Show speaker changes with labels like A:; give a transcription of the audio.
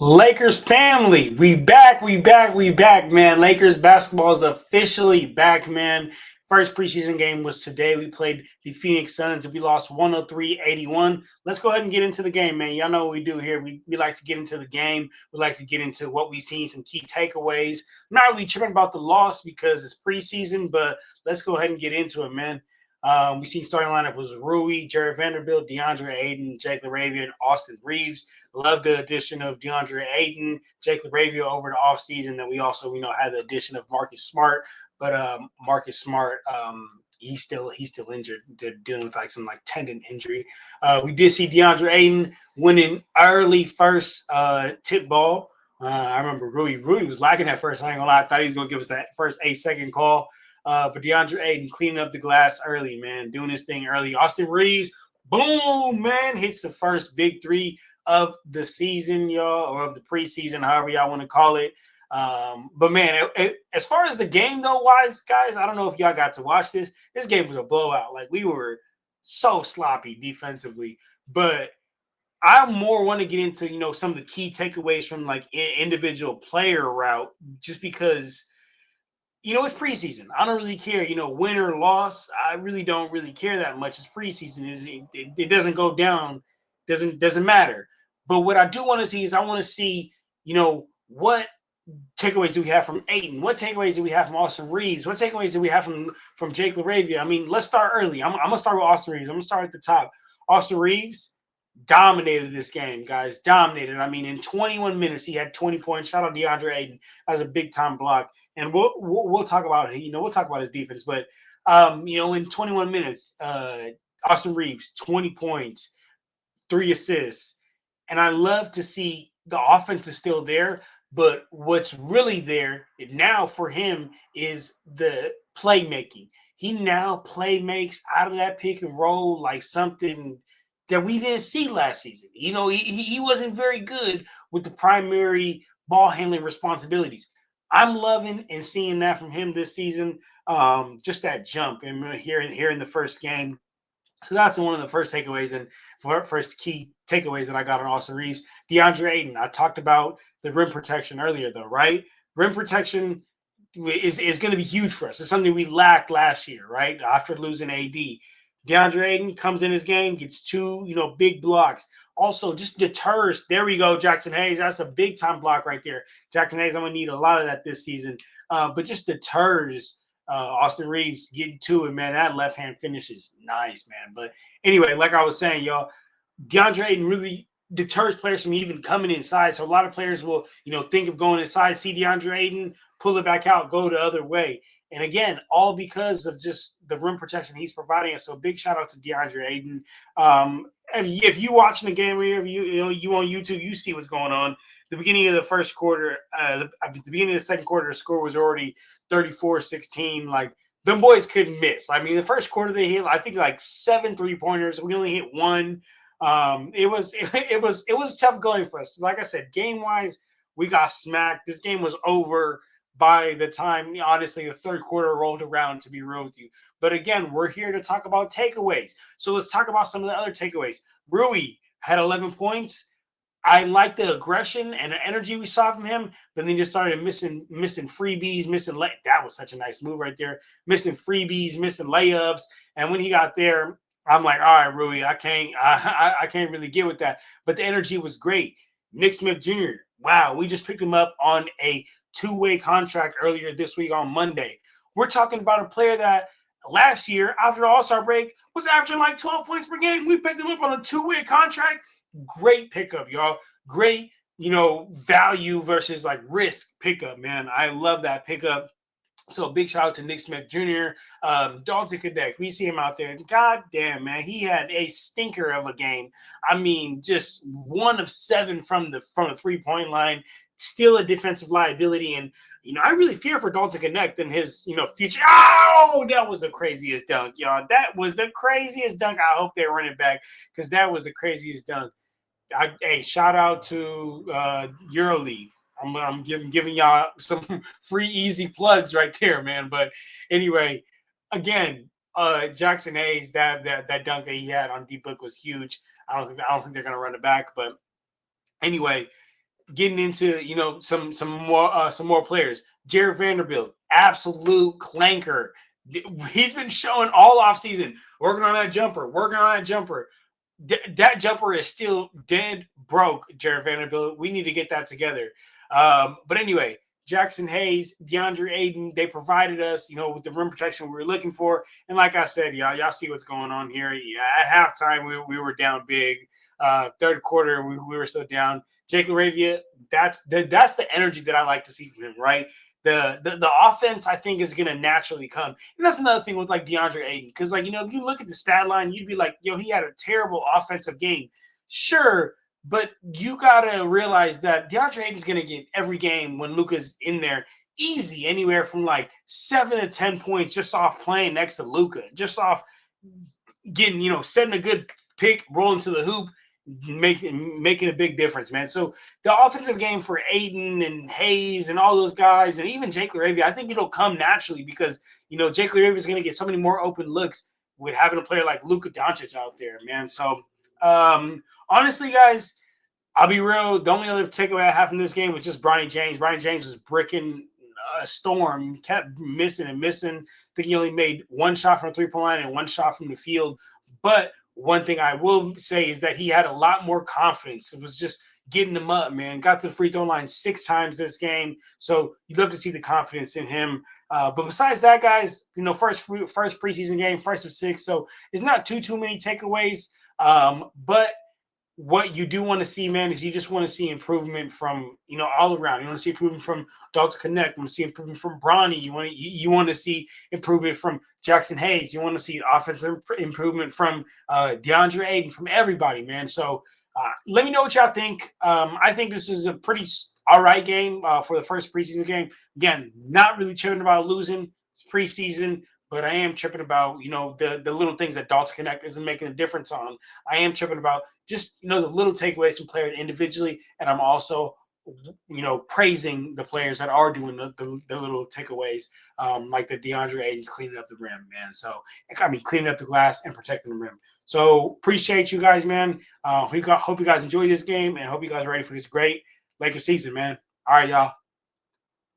A: Lakers family, we back, man. Lakers basketball is officially back, man. First preseason game was today. We played the Phoenix Suns. We lost 103-81. Let's go ahead and get into the game, man. Y'all know what we do here. We like to get into the game. We like to get into what we've seen, some key takeaways. I'm not really tripping about the loss because it's preseason, but let's go ahead and get into it, man. We seen starting lineup was Rui, Jared Vanderbilt, DeAndre Ayton, Jake LaRavia, and Austin Reeves. Love the addition of DeAndre Ayton, Jake LaRavia over the offseason. That we also had the addition of Marcus Smart, but Marcus Smart he's still injured. They're dealing with some tendon injury. We did see DeAndre Ayton winning early first tip ball. I remember Rui was lacking that first. I ain't gonna lie, I thought he was gonna give us that first 8-second call. But DeAndre Ayton cleaning up the glass early, man, doing his thing early. Austin Reeves, boom, man, hits the first big three of the season, y'all, or of the preseason, however y'all want to call it. But man, as far as the game though, wise guys, I don't know if y'all got to watch this. This game was a blowout. Like, we were so sloppy defensively, but I more want to get into some of the key takeaways from individual player route, just because it's preseason. I don't really care, win or loss. I really don't really care that much. It's preseason. It doesn't go down, doesn't matter. But what I do want to see is I want to see, what takeaways do we have from Ayton? What takeaways do we have from Austin Reeves? What takeaways do we have from Jake LaRavia? I mean, let's start early. I'm gonna start with Austin Reeves. I'm gonna start at the top. Austin Reeves dominated this game, guys. Dominated. I mean, in 21 minutes, he had 20 points. Shout out DeAndre Ayton as a big time block. And we'll talk about it. We'll talk about his defense. But in 21 minutes, Austin Reeves 20 points, 3 assists, and I love to see the offense is still there. But what's really there now for him is the playmaking. He now play makes out of that pick and roll like something that we didn't see last season. He wasn't very good with the primary ball handling responsibilities. I'm loving and seeing that from him this season. Just that jump and here in the first game. So that's one of the first takeaways and first key takeaways that I got on Austin Reeves. DeAndre Ayton, I talked about the rim protection earlier, though, right? Rim protection is going to be huge for us. It's something we lacked last year, right? After losing AD. DeAndre Ayton comes in his game, gets two, big blocks. Also, just deters. There we go, Jackson Hayes. That's a big time block right there. Jackson Hayes, I'm going to need a lot of that this season. But just deters Austin Reeves getting to it, man. That left hand finish is nice, man. But anyway, like I was saying, y'all, DeAndre Ayton really deters players from even coming inside. So a lot of players will, think of going inside, see DeAndre Ayton, pull it back out, go the other way. And again, all because of just the rim protection he's providing us. So big shout out to DeAndre Ayton. If you watching the game, or you on YouTube, you see what's going on. The beginning of the first quarter, at the beginning of the second quarter, the score was already 34-16. Like, them boys couldn't miss. I mean, the first quarter they hit, I think, like 7 3-pointers. We only hit one. It was tough going for us. Like I said, game wise, we got smacked. This game was over by the time, honestly, the third quarter rolled around, to be real with you. But again, we're here to talk about takeaways. So let's talk about some of the other takeaways. Rui had 11 points. I like the aggression and the energy we saw from him, but then he just started missing freebies, that was such a nice move right there. Missing freebies, missing layups, and when he got there, I'm like, all right, Rui, I can't really get with that. But the energy was great. Nick Smith Jr. Wow, we just picked him up on a two-way contract earlier this week on Monday. We're talking about a player that last year, after the All-Star break, was averaging like 12 points per game. We picked him up on a two-way contract. Great pickup, y'all. Great, value versus like risk pickup, man. I love that pickup. So big shout out to Nick Smith Jr., Dalton Connect. We see him out there. God damn, man, he had a stinker of a game. I mean, just 1 of 7 from the 3-point line. Still a defensive liability, and I really fear for Dalton Connect and his future. Oh, that was the craziest dunk, y'all. That was the craziest dunk. I hope they run it back because that was the craziest dunk. Hey, shout out to EuroLeague. I'm giving y'all some free easy plugs right there, man. But anyway, again, Jackson Hayes, that dunk that he had on D Book was huge. I don't think they're gonna run it back, but anyway, getting into some more players. Jared Vanderbilt, absolute clanker. He's been showing all off season, working on that jumper, working on that jumper. That jumper is still dead broke, Jared Vanderbilt. We need to get that together. But anyway, Jackson Hayes, DeAndre Ayton, they provided us, with the rim protection we were looking for. And like I said, y'all see what's going on here. Yeah, at halftime, we were down big. Third quarter, we were still down. Jake LaRavia, that's the energy that I like to see from him, right? The offense, I think, is going to naturally come. And that's another thing with, like, DeAndre Ayton. Because, like, if you look at the stat line, you'd be like, he had a terrible offensive game. Sure, but you got to realize that DeAndre Ayton's going to get every game when Luka's in there easy, anywhere from, like, 7 to 10 points just off playing next to Luka, just off getting, setting a good pick, rolling to the hoop, making a big difference, man. So the offensive game for Ayton and Hayes and all those guys, and even Jake LaRavia, I think it'll come naturally because, Jake LaRavia is going to get so many more open looks with having a player like Luka Doncic out there, man. So honestly, guys, I'll be real. The only other takeaway I have from this game was just Bronny James. Bronny James was bricking a storm, kept missing and missing. I think he only made one shot from the three-point line and one shot from the field. But one thing I will say is that he had a lot more confidence. It was just getting him up, man. Got to the free throw line 6 times this game. So you'd love to see the confidence in him. But besides that, guys, first preseason game, first of 6. So it's not too many takeaways. But what you do want to see, man, is you just want to see improvement from, all around. You want to see improvement from Dalton Connect. You want to see improvement from Bronny. You want to see improvement from Jackson Hayes. You want to see offensive improvement from DeAndre Ayton, from everybody, man. So let me know what y'all think. I think this is a pretty all right game for the first preseason game. Again, not really tripping about losing. It's preseason. But I am tripping about, the little things that Dalton Connect isn't making a difference on. I am tripping about just, the little takeaways from players individually. And I'm also, praising the players that are doing the little takeaways, like the DeAndre Ayton's cleaning up the rim, man. So, cleaning up the glass and protecting the rim. So appreciate you guys, man. Hope you guys enjoy this game and hope you guys are ready for this great Lakers season, man. All right, y'all.